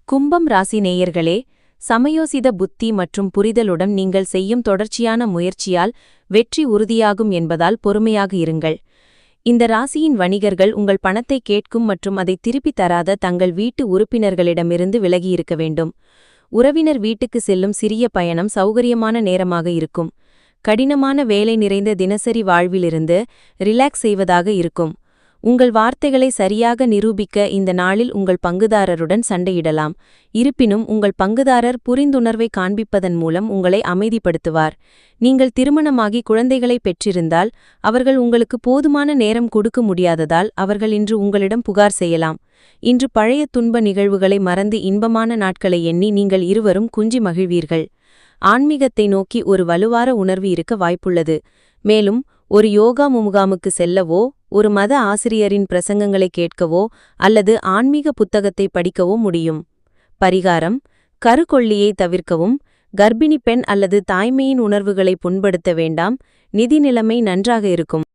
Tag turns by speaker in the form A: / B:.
A: கும்பம் ராசி நேயர்களே, சமயோசித புத்தி மற்றும் புரிதலுடன் நீங்கள் செய்யும் தொடர்ச்சியான முயற்சியால் வெற்றி உறுதியாகும் என்பதால் பொறுமையாக இருங்கள். இந்த ராசியின் வணிகர்கள் உங்கள் பணத்தை கேட்கும் மற்றும் அதை திருப்பித் தராத தங்கள் வீட்டு உறுப்பினர்களிடமிருந்து விலகியிருக்க வேண்டும். உறவினர் வீட்டுக்கு செல்லும் சிறிய பயணம் சௌகரியமான நேரமாக இருக்கும். கடினமான வேலை நிறைந்த தினசரி வாழ்விலிருந்து ரிலாக்ஸ் செய்வதாக இருக்கும். உங்கள் வார்த்தைகளை சரியாக நிரூபிக்க இந்த நாளில் உங்கள் பங்குதாரருடன் சண்டையிடலாம். இருப்பினும் உங்கள் பங்குதாரர் புரிந்துணர்வை காண்பிப்பதன் மூலம் உங்களை அமைதிப்படுத்துவார். நீங்கள் திருமணமாகி குழந்தைகளை பெற்றிருந்தால் அவர்கள் உங்களுக்கு போதுமான நேரம் கொடுக்க முடியாததால் அவர்கள் இன்று உங்களிடம் புகார் செய்யலாம். இன்று பழைய துன்ப நிகழ்வுகளை மறந்து இன்பமான நாட்களை எண்ணி நீங்கள் இருவரும் குஞ்சி மகிழ்வீர்கள். ஆன்மீகத்தை நோக்கி ஒரு வலுவார உணர்வு இருக்க வாய்ப்புள்ளது. மேலும் ஒரு யோகா முகாமுக்கு செல்லவோ, ஒரு மத ஆசிரியரின் பிரசங்கங்களை கேட்கவோ அல்லது ஆன்மீக புத்தகத்தை படிக்கவோ முடியும். பரிகாரம்: கருக்கொள்ளியை தவிர்க்கவும். கர்ப்பிணி பெண் அல்லது தாய்மையின் உணர்வுகளை புண்படுத்த வேண்டாம். நிதி நிலைமை நன்றாக இருக்கும்.